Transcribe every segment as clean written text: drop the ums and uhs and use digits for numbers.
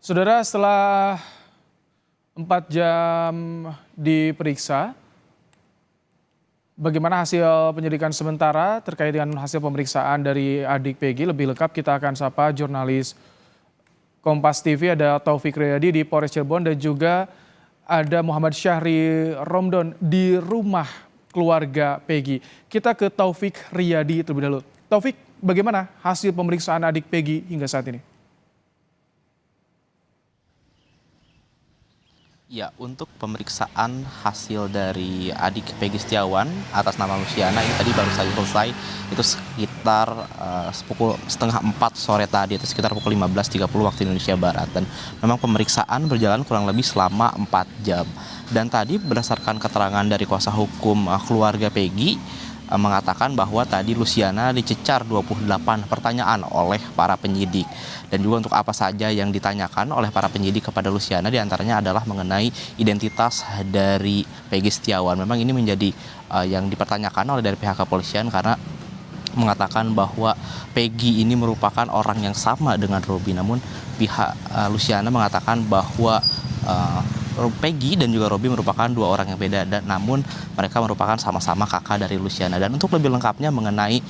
Saudara, setelah 4 jam diperiksa, bagaimana hasil penyidikan sementara terkait dengan hasil pemeriksaan dari adik Peggy? Lebih lengkap kita akan sapa jurnalis Kompas TV, ada Taufik Riyadi di Polres Cirebon dan juga ada Muhammad Syahri Romdon di rumah keluarga Peggy. Kita ke Taufik Riyadi terlebih dahulu. Taufik, bagaimana hasil pemeriksaan adik Peggy hingga saat ini? Ya, untuk pemeriksaan hasil dari adik Peggy Setiawan atas nama Luciana ini tadi baru saja selesai. Itu sekitar pukul setengah 4 sore tadi, itu sekitar pukul 15.30 waktu Indonesia Barat. Dan memang pemeriksaan berjalan kurang lebih selama 4 jam. Dan tadi berdasarkan keterangan dari kuasa hukum keluarga Peggy, mengatakan bahwa tadi Luciana dicecar 28 pertanyaan oleh para penyidik. Dan juga untuk apa saja yang ditanyakan oleh para penyidik kepada Luciana, diantaranya adalah mengenai identitas dari Peggy Setiawan. Memang ini menjadi yang dipertanyakan oleh dari pihak kepolisian karena mengatakan bahwa Peggy ini merupakan orang yang sama dengan Robi. Namun pihak Luciana mengatakan bahwa Peggy dan juga Robi merupakan dua orang yang beda, dan namun mereka merupakan sama-sama kakak dari Luciana. Dan untuk lebih lengkapnya mengenai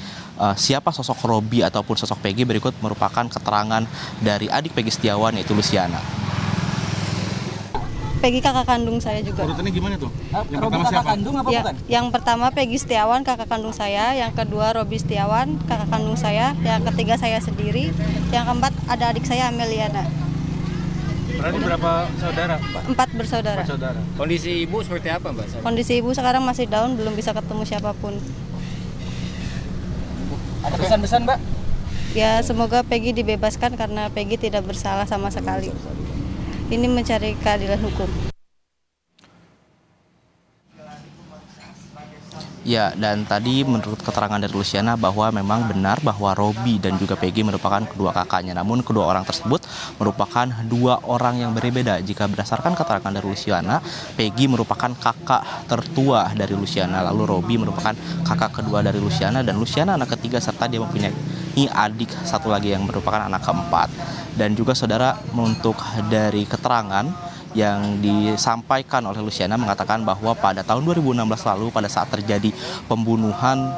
siapa sosok Robi ataupun sosok Peggy, berikut merupakan keterangan dari adik Peggy Setiawan, yaitu Luciana. Peggy kakak kandung saya juga. Urutannya gimana tuh? Yang Robi pertama kakak siapa? kandung apa Ya, bukan? yang pertama Peggy Setiawan kakak kandung saya, yang kedua Robi Setiawan kakak kandung saya, yang ketiga saya sendiri, yang keempat ada adik saya Ameliana. Berarti berapa saudara? 4 bersaudara. Saudara. Kondisi ibu seperti apa, Mbak? Kondisi ibu sekarang masih down, belum bisa ketemu siapapun. Ada pesan-pesan, Mbak? Ya semoga Peggy dibebaskan karena Peggy tidak bersalah sama sekali. Ini mencari keadilan hukum. Ya, dan tadi menurut keterangan dari Luciana bahwa memang benar bahwa Robi dan juga Peggy merupakan kedua kakaknya. Namun kedua orang tersebut merupakan dua orang yang berbeda. Jika berdasarkan keterangan dari Luciana, Peggy merupakan kakak tertua dari Luciana, lalu Robi merupakan kakak kedua dari Luciana, dan Luciana anak ketiga, serta dia mempunyai adik satu lagi yang merupakan anak keempat. Dan juga saudara, untuk dari keterangan yang disampaikan oleh Luciana mengatakan bahwa pada tahun 2016 lalu, pada saat terjadi pembunuhan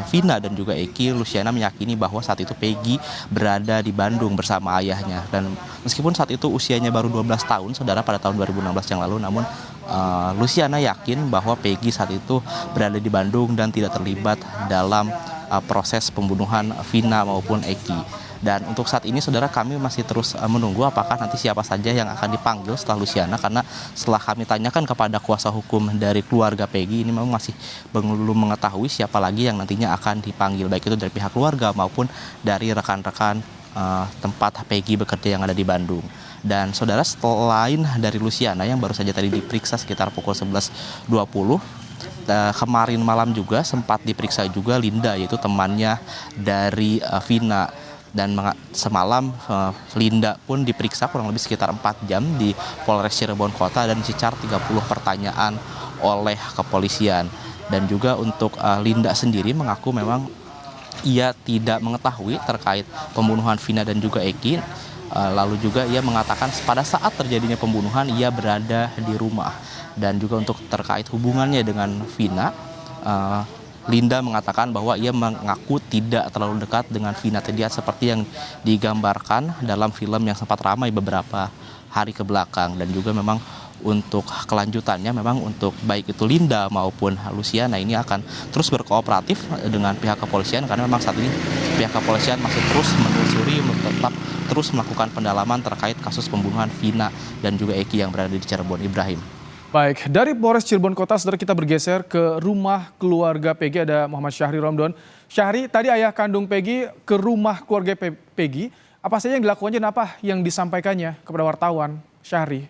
Vina dan juga Eki, Luciana meyakini bahwa saat itu Peggy berada di Bandung bersama ayahnya. Dan meskipun saat itu usianya baru 12 tahun, saudara, pada tahun 2016 yang lalu, namun Luciana yakin bahwa Peggy saat itu berada di Bandung dan tidak terlibat dalam proses pembunuhan Vina maupun Eki. Dan untuk saat ini, saudara, kami masih terus menunggu apakah nanti siapa saja yang akan dipanggil setelah Luciana, karena setelah kami tanyakan kepada kuasa hukum dari keluarga Peggy, ini memang masih belum mengetahui siapa lagi yang nantinya akan dipanggil, baik itu dari pihak keluarga maupun dari rekan-rekan tempat Peggy bekerja yang ada di Bandung. Dan saudara, selain dari Luciana yang baru saja tadi diperiksa sekitar pukul 11.20, kemarin malam juga sempat diperiksa juga Linda, yaitu temannya dari Vina. Dan semalam Linda pun diperiksa kurang lebih sekitar 4 jam di Polres Cirebon Kota dan dicecar 30 pertanyaan oleh kepolisian. Dan juga untuk Linda sendiri mengaku memang ia tidak mengetahui terkait pembunuhan Vina dan juga Eki. Lalu juga ia mengatakan pada saat terjadinya pembunuhan ia berada di rumah. Dan juga untuk terkait hubungannya dengan Vina, Linda mengatakan bahwa ia mengaku tidak terlalu dekat dengan Vina Tediat seperti yang digambarkan dalam film yang sempat ramai beberapa hari ke belakang. Dan juga memang untuk kelanjutannya, memang untuk baik itu Linda maupun Luciana ini akan terus berkooperatif dengan pihak kepolisian, karena memang saat ini pihak kepolisian masih terus menelusuri, tetap terus melakukan pendalaman terkait kasus pembunuhan Vina dan juga Eki yang berada di Cirebon. Ibrahim. Baik, dari Polres Cirebon Kota, saudara, kita bergeser ke rumah keluarga Peggy, ada Muhammad Syahri Romdon. Syahri, tadi ayah kandung Peggy ke rumah keluarga Peggy, apa saja yang dilakukannya dan apa yang disampaikannya kepada wartawan, Syahri?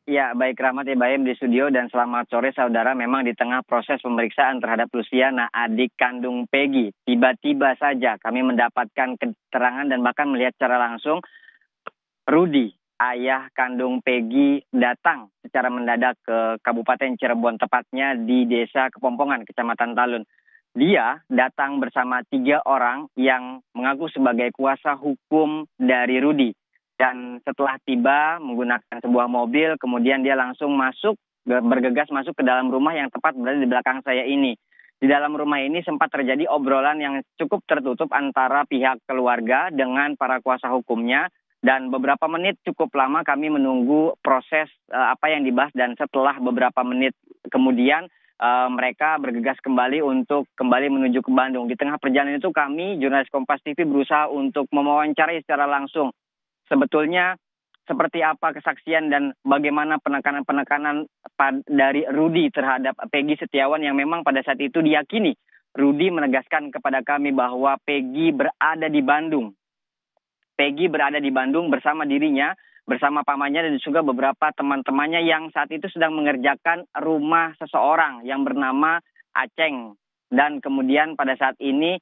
Ya, baik Rahmat Ibrahim di studio, dan selamat sore saudara. Memang di tengah proses pemeriksaan terhadap Luciana, adik kandung Peggy, tiba-tiba saja kami mendapatkan keterangan dan bahkan melihat secara langsung Rudi, ayah kandung Peggy, datang secara mendadak ke Kabupaten Cirebon, tepatnya di Desa Kepompongan, Kecamatan Talun. Dia datang bersama 3 orang yang mengaku sebagai kuasa hukum dari Rudi. Dan setelah tiba menggunakan sebuah mobil, kemudian dia langsung bergegas masuk ke dalam rumah yang tepat berada di belakang saya ini. Di dalam rumah ini sempat terjadi obrolan yang cukup tertutup antara pihak keluarga dengan para kuasa hukumnya. Dan beberapa menit cukup lama kami menunggu proses apa yang dibahas, dan setelah beberapa menit kemudian mereka bergegas kembali untuk kembali menuju ke Bandung. Di tengah perjalanan itu kami, jurnalis Kompas TV, berusaha untuk mewawancarai secara langsung sebetulnya seperti apa kesaksian dan bagaimana penekanan-penekanan dari Rudy terhadap Peggy Setiawan yang memang pada saat itu diyakini. Rudy menegaskan kepada kami bahwa Peggy berada di Bandung. Peggy berada di Bandung bersama dirinya, bersama pamannya dan juga beberapa teman-temannya yang saat itu sedang mengerjakan rumah seseorang yang bernama Aceng. Dan kemudian pada saat ini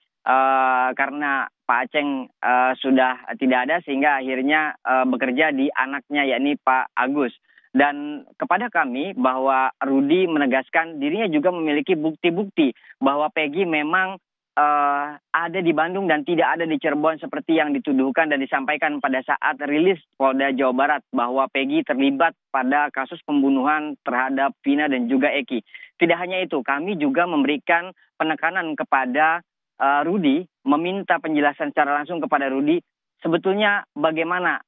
karena Pak Aceng sudah tidak ada sehingga akhirnya bekerja di anaknya yakni Pak Agus. Dan kepada kami bahwa Rudy menegaskan dirinya juga memiliki bukti-bukti bahwa Peggy memang ada di Bandung dan tidak ada di Cirebon seperti yang dituduhkan dan disampaikan pada saat rilis Polda Jawa Barat bahwa Peggy terlibat pada kasus pembunuhan terhadap Vina dan juga Eki. Tidak hanya itu, kami juga memberikan penekanan kepada Rudy, meminta penjelasan secara langsung kepada Rudy sebetulnya bagaimana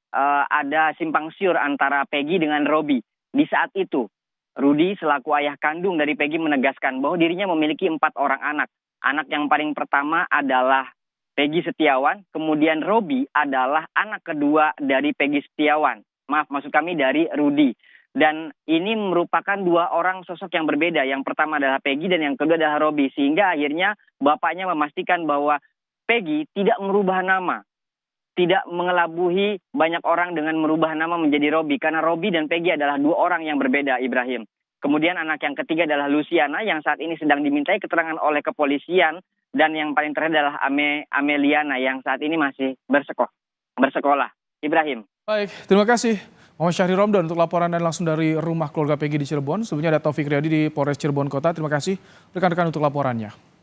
ada simpang siur antara Peggy dengan Robi. Di saat itu, Rudy selaku ayah kandung dari Peggy menegaskan bahwa dirinya memiliki 4 orang anak. Anak yang paling pertama adalah Peggy Setiawan, kemudian Robi adalah anak kedua dari Peggy Setiawan. Maksud kami dari Rudy. Dan ini merupakan 2 orang sosok yang berbeda. Yang pertama adalah Peggy dan yang kedua adalah Robi. Sehingga akhirnya bapaknya memastikan bahwa Peggy tidak merubah nama. Tidak mengelabuhi banyak orang dengan merubah nama menjadi Robi. Karena Robi dan Peggy adalah 2 orang yang berbeda, Ibrahim. Kemudian anak yang ketiga adalah Luciana yang saat ini sedang dimintai keterangan oleh kepolisian. Dan yang paling terakhir adalah Ameliana yang saat ini masih bersekolah. Ibrahim. Baik, terima kasih Muhammad Syahri Romdon untuk laporan dan langsung dari rumah keluarga Peggy di Cirebon. Sebelumnya ada Taufik Riyadi di Polres Cirebon Kota. Terima kasih rekan-rekan untuk laporannya.